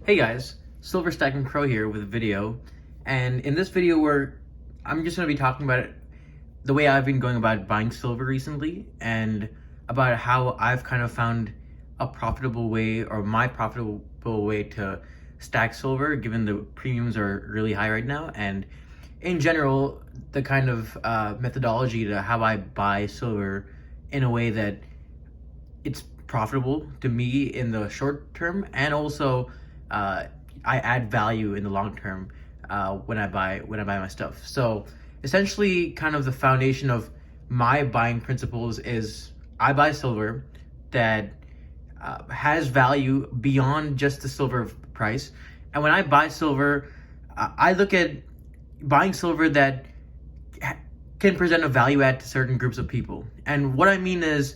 Hey guys, Silver Stacking Crow here with a video, and in this video I'm just going to be talking about the way I've been going about buying silver recently and about how I've kind of found a profitable way, or my profitable way, to stack silver given the premiums are really high right now, and in general the kind of methodology to how I buy silver in a way that it's profitable to me in the short term, and also uh, I add value in the long term when I buy my stuff. So essentially, kind of the foundation of my buying principles is I buy silver that has value beyond just the silver price, and when I buy silver, I look at buying silver that can present a value add to certain groups of people. And what I mean is,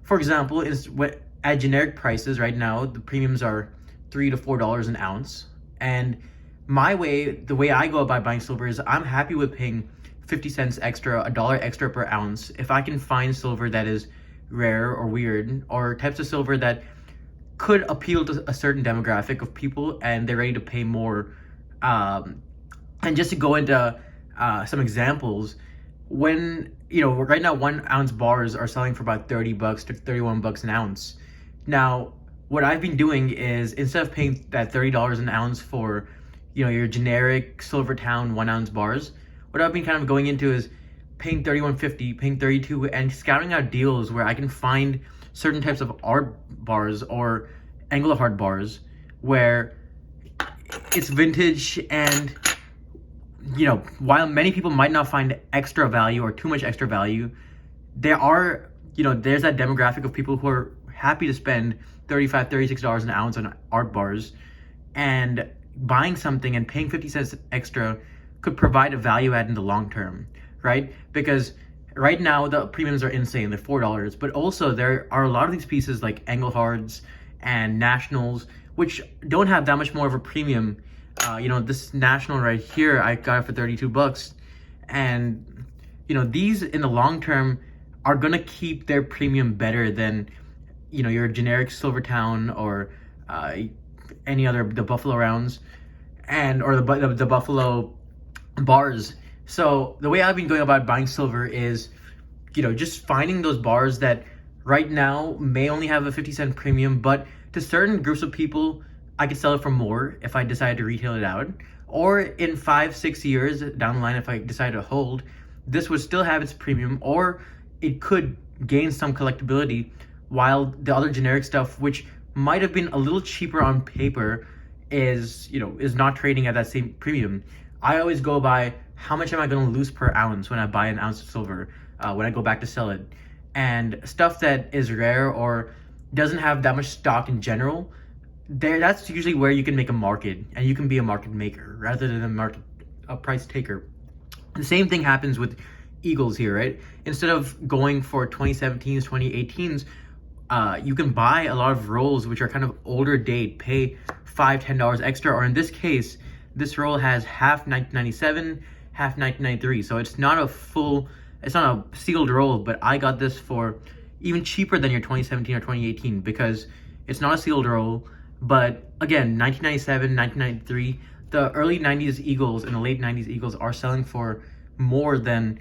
for example, is what at generic prices right now, the premiums are $3 to $4 an ounce. And the way I go about buying silver is I'm happy with paying 50 cents extra, $1 extra per ounce if I can find silver that is rare or weird, or types of silver that could appeal to a certain demographic of people and they're ready to pay more. And just to go into some examples, when right now 1 ounce bars are selling for about $30 to $31 an ounce. Now what I've been doing is, instead of paying that $30 an ounce for your generic Silvertown 1 ounce bars, what I've been kind of going into is paying $31.50, paying $32, and scouting out deals where I can find certain types of art bars or angle of heart bars where it's vintage, and while many people might not find extra value or too much extra value, there's that demographic of people who are happy to spend $35, $36 an ounce on art bars, and buying something and paying 50 cents extra could provide a value add in the long term, right? Because right now the premiums are insane, they're $4, but also there are a lot of these pieces like Englehards and Nationals, which don't have that much more of a premium. This National right here, I got it for $32, and these in the long term are gonna keep their premium better than your generic Silvertown or any other, the Buffalo rounds or the Buffalo bars. So the way I've been going about buying silver is just finding those bars that right now may only have a 50-cent premium, but to certain groups of people I could sell it for more if I decide to retail it out. Or in 5-6 years down the line, if I decide to hold, this would still have its premium, or it could gain some collectability, while the other generic stuff, which might have been a little cheaper on paper, is not trading at that same premium. I always go by how much am I going to lose per ounce when I buy an ounce of silver when I go back to sell it. And stuff that is rare or doesn't have that much stock in general, that's usually where you can make a market, and you can be a market maker rather than a price taker. The same thing happens with Eagles here, right? Instead of going for 2017s, 2018s, you can buy a lot of rolls which are kind of older date, pay $5, $10 extra, or in this case, this roll has half 1997, half 1993, so it's not a sealed roll, but I got this for even cheaper than your 2017 or 2018 because it's not a sealed roll. But again, 1997, 1993, the early 90s Eagles and the late 90s Eagles are selling for more than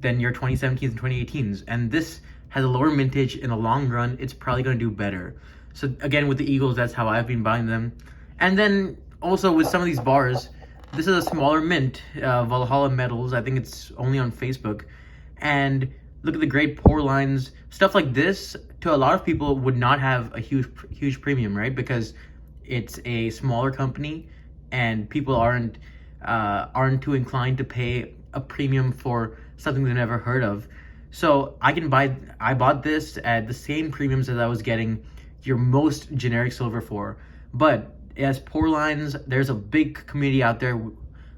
your 2017s and 2018s. And this has a lower mintage. In the long run, it's probably going to do better. So again, with the Eagles, that's how I've been buying them. And then also with some of these bars, this is a smaller mint, Valhalla Metals. I think it's only on Facebook. And look at the great pour lines. Stuff like this, to a lot of people, would not have a huge premium, right? Because it's a smaller company and people aren't too inclined to pay a premium for something they've never heard of. So I bought this at the same premiums as I was getting your most generic silver for. But as pour lines, there's a big community out there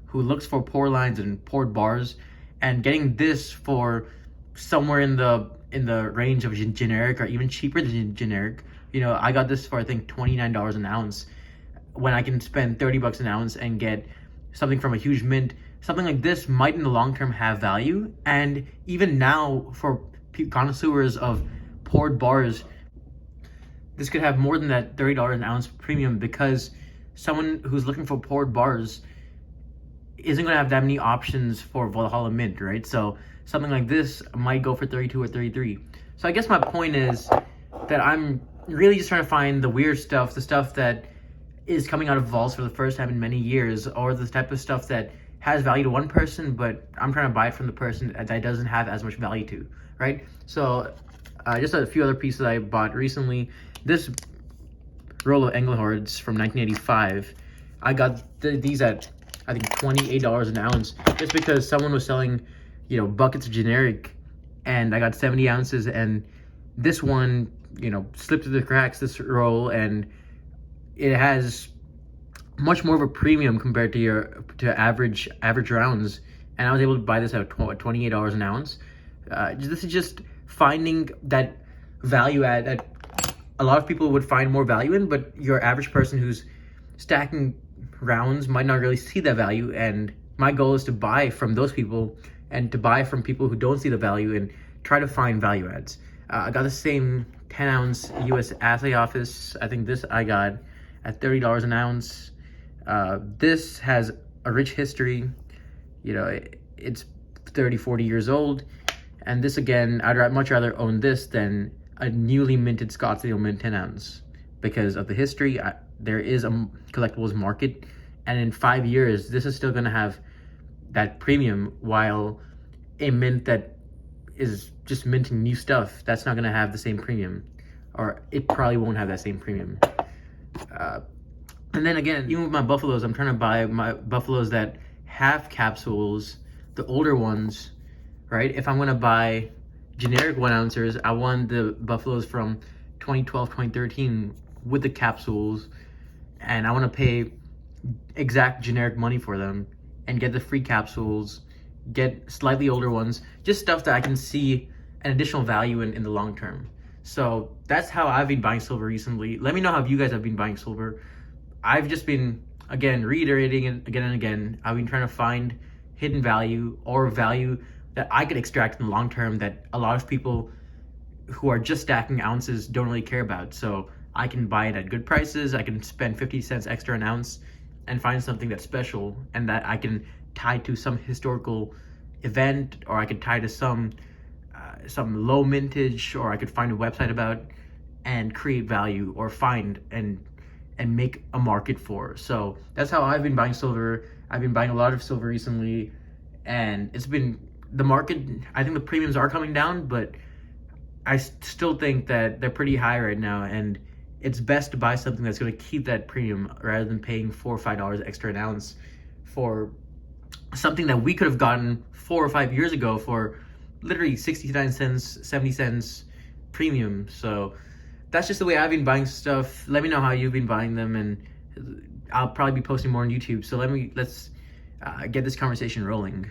who looks for pour lines and poured bars, and getting this for somewhere in the range of generic or even cheaper than generic. I got this for I think $29 an ounce when I can spend $30 an ounce and get something from a huge mint. Something like this might in the long term have value, and even now for connoisseurs of poured bars, this could have more than that $30 an ounce premium, because someone who's looking for poured bars isn't going to have that many options for Valhalla Mint, right? So something like this might go for 32 or 33. So I guess my point is that I'm really just trying to find the weird stuff, the stuff that is coming out of vaults for the first time in many years, or the type of stuff that has value to one person, but I'm trying to buy it from the person that doesn't have as much value to, right? So just a few other pieces I bought recently. This roll of Engelhards from 1985, I got these at, I think, $28 an ounce, just because someone was selling, buckets of generic, and I got 70 ounces, and this one, slipped through the cracks, this roll, and it has much more of a premium compared to average rounds, and I was able to buy this at $28 an ounce. This is just finding that value add that a lot of people would find more value in, but your average person who's stacking rounds might not really see that value. And my goal is to buy from those people and to buy from people who don't see the value and try to find value adds. I got the same 10 ounce US assay office. I think this I got at $30 an ounce. This has a rich history. It's 30, 40 years old. And this, again, I'd much rather own this than a newly minted Scottsdale Mint 10 ounce because of the history. There is a collectibles market, and in 5 years, this is still going to have that premium, while a mint that is just minting new stuff, that's not going to have the same premium, or it probably won't have that same premium. And then again, even with my Buffaloes, I'm trying to buy my Buffaloes that have capsules, the older ones, right? If I'm going to buy generic 1 ouncers, I want the Buffaloes from 2012, 2013 with the capsules, and I want to pay exact generic money for them and get the free capsules, get slightly older ones, just stuff that I can see an additional value in the long term. So that's how I've been buying silver recently. Let me know how you guys have been buying silver. I've just been, again, reiterating it again and again. I've been trying to find hidden value or value that I could extract in the long term that a lot of people who are just stacking ounces don't really care about. So I can buy it at good prices. I can spend 50 cents extra an ounce and find something that's special and that I can tie to some historical event, or I could tie to some low mintage, or I could find a website about and create value, or find and make a market for. So that's how I've been buying silver. I've been buying a lot of silver recently, and it's been the market. I think the premiums are coming down, but I still think that they're pretty high right now, and it's best to buy something that's going to keep that premium rather than paying $4 or $5 extra an ounce for something that we could have gotten 4 or 5 years ago for literally 69 cents, 70 cents premium. So that's just the way I've been buying stuff. Let me know how you've been buying them, and I'll probably be posting more on YouTube. So let's get this conversation rolling.